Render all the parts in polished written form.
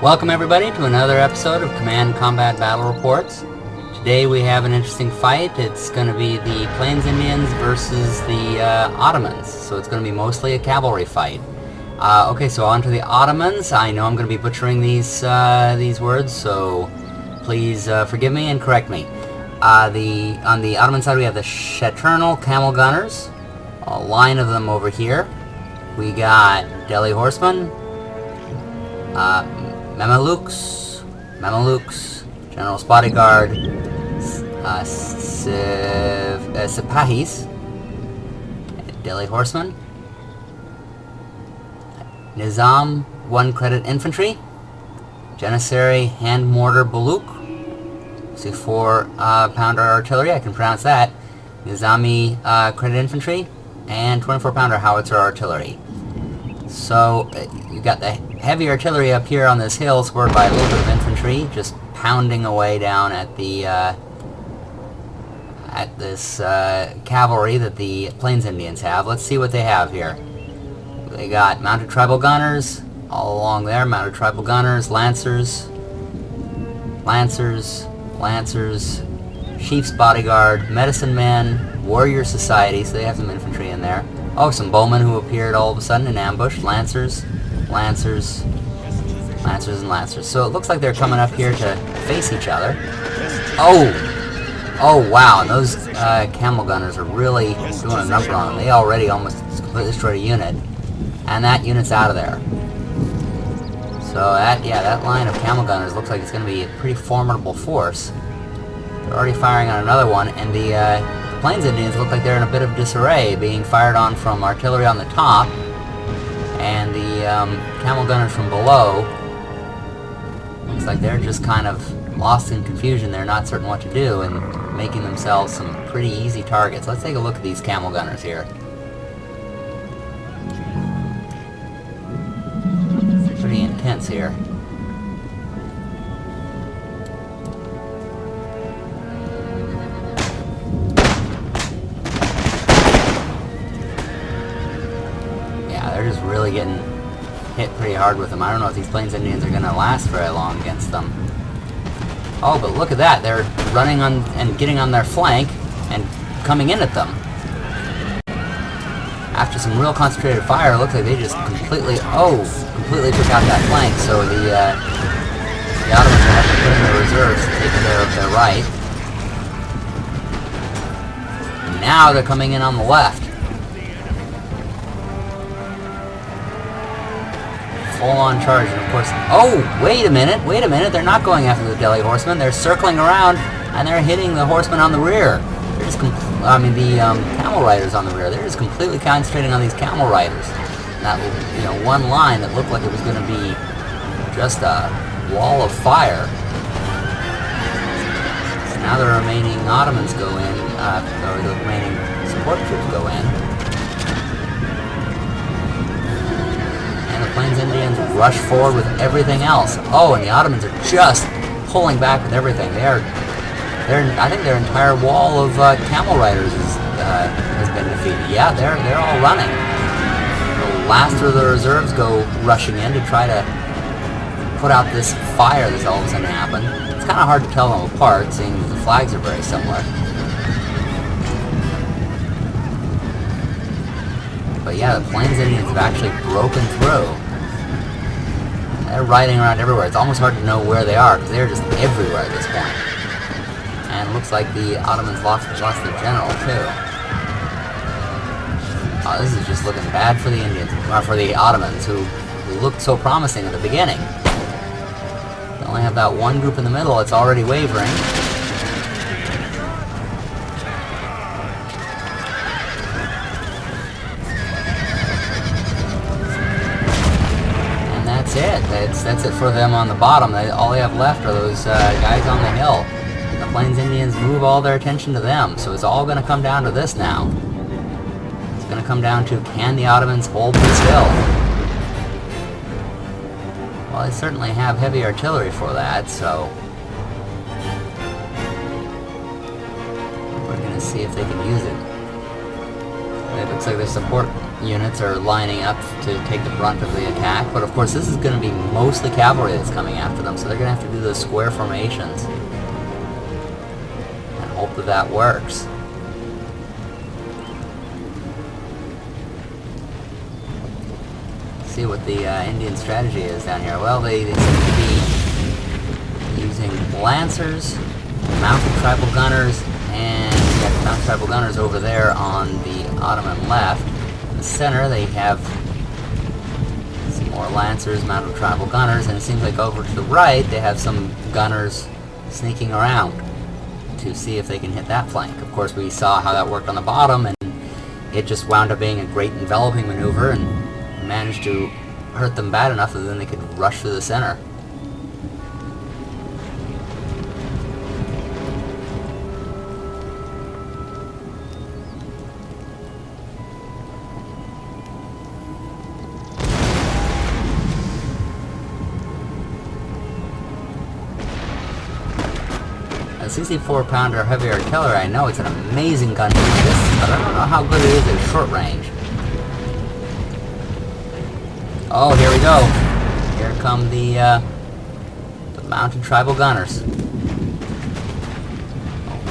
Welcome everybody to another episode of Command Combat Battle Reports. Today we have an interesting fight. It's going to be the Plains Indians versus the Ottomans, so it's going to be mostly a cavalry fight. Okay, so on to the Ottomans. I know I'm going to be butchering these words, so please forgive me and correct me. On the Ottoman side we have the Shaternal Camel Gunners, a line of them over here. We got Delhi Horsemen, Mamelukes, General's Bodyguard, Sipahis, Delhi Horsemen, Nizam 1 credit infantry, Janissary hand mortar Baluk, 64 pounder artillery, I can pronounce that, Nizami credit infantry, and 24 pounder howitzer artillery. So you got the heavy artillery up here on this hill, supported by a little bit of infantry, just pounding away down at the this cavalry that the Plains Indians have. Let's see what they have here. They got mounted tribal gunners all along there, mounted tribal gunners, lancers, chief's bodyguard, medicine men, warrior society, so they have some infantry in there. Oh, some bowmen who appeared all of a sudden in ambush, lancers. So it looks like they're coming up here to face each other. Oh wow, and those camel gunners are really doing a number on them. They already almost completely destroyed a unit, and that unit's out of there. So that line of camel gunners looks like it's going to be a pretty formidable force. They're already firing on another one, and the Plains Indians look like they're in a bit of disarray, being fired on from artillery on the top, and the camel gunners from below. Looks like they're just kind of lost in confusion. They're not certain what to do and making themselves some pretty easy targets. Let's take a look at these camel gunners here. Pretty intense here. They're just really getting hit pretty hard with them. I don't know if these Plains Indians are going to last very long against them. Oh, but look at that. They're running on and getting on their flank and coming in at them. After some real concentrated fire, it looks like they just completely took out that flank. So the Ottomans will have to put in their reserves to take care of their right. And now they're coming in on the left. Full-on charge, and of course... Oh, wait a minute, they're not going after the Delhi Horsemen, they're circling around, and they're hitting the horsemen on the rear. They're just camel riders on the rear. They're just completely concentrating on these camel riders. That, one line that looked like it was going to be just a wall of fire. So now the remaining Ottomans go in, or the remaining support troops go in. Plains Indians rush forward with everything else. Oh, and the Ottomans are just pulling back with everything. I think their entire wall of camel riders has been defeated. Yeah, they're all running. The last of the reserves go rushing in to try to put out this fire that's all of a sudden happened. It's kind of hard to tell them apart, seeing that the flags are very similar. But yeah, the Plains Indians have actually broken through. They're riding around everywhere. It's almost hard to know where they are, because they're just everywhere at this point. And it looks like the Ottomans lost their general, too. Oh, this is just looking bad for the Indians, or for the Ottomans, who looked so promising at the beginning. They only have that one group in the middle that's already wavering. That's it for them on the bottom. All they have left are those guys on the hill. The Plains Indians move all their attention to them, so it's all going to come down to this now. It's going to come down to, can the Ottomans hold this hill? Well, they certainly have heavy artillery for that, so we're going to see if they can use it. It looks like their support units are lining up to take the brunt of the attack, but of course this is going to be mostly cavalry that's coming after them, so they're going to have to do those square formations and hope that that works. See what the Indian strategy is down here. Well, they seem to be using lancers, mounted tribal gunners, and yeah, mounted tribal gunners over there on the Ottoman left. In the center, they have some more lancers, mounted tribal gunners, and it seems like over to the right, they have some gunners sneaking around to see if they can hit that flank. Of course, we saw how that worked on the bottom, and it just wound up being a great enveloping maneuver, and managed to hurt them bad enough that then they could rush through the center. A 64-pounder heavy artillery, I know it's an amazing gun to do this, but I don't know how good it is at short range. Oh, here we go. Here come the mounted tribal gunners. Over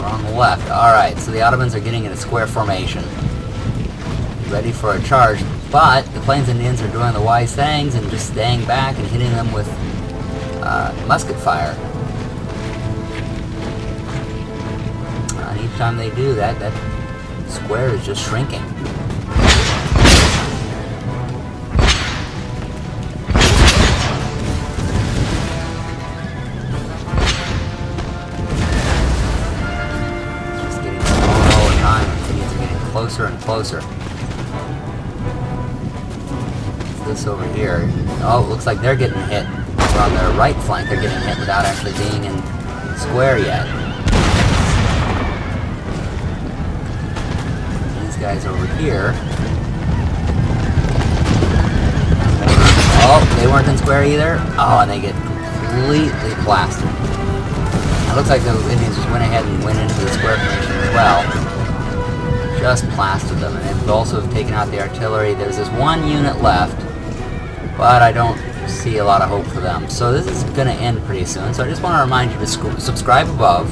on the left. Alright, so the Ottomans are getting in a square formation. Ready for a charge, but the Plains Indians are doing the wise things and just staying back and hitting them with musket fire. And each time they do that, that square is just shrinking. Closer and closer. This over here. Oh, it looks like they're getting hit. We're on their right flank. They're getting hit without actually being in square yet. These guys over here. Oh, they weren't in square either. Oh, and they get completely blasted. It looks like the Indians just went ahead and went into the square formation as well. Just plastered them, and they've also taken out the artillery. There's this one unit left, but I don't see a lot of hope for them. So this is going to end pretty soon, so I just want to remind you to subscribe above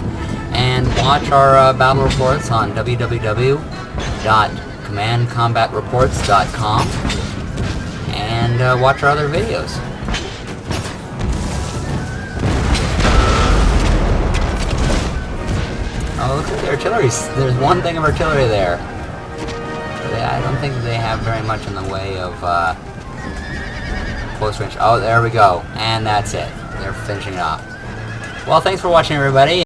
and watch our battle reports on www.commandcombatreports.com and watch our other videos. Oh, look at the artillery. There's one thing of artillery there. I don't think they have very much in the way of close range. Oh, there we go. And that's it. They're finishing it off. Well, thanks for watching, everybody.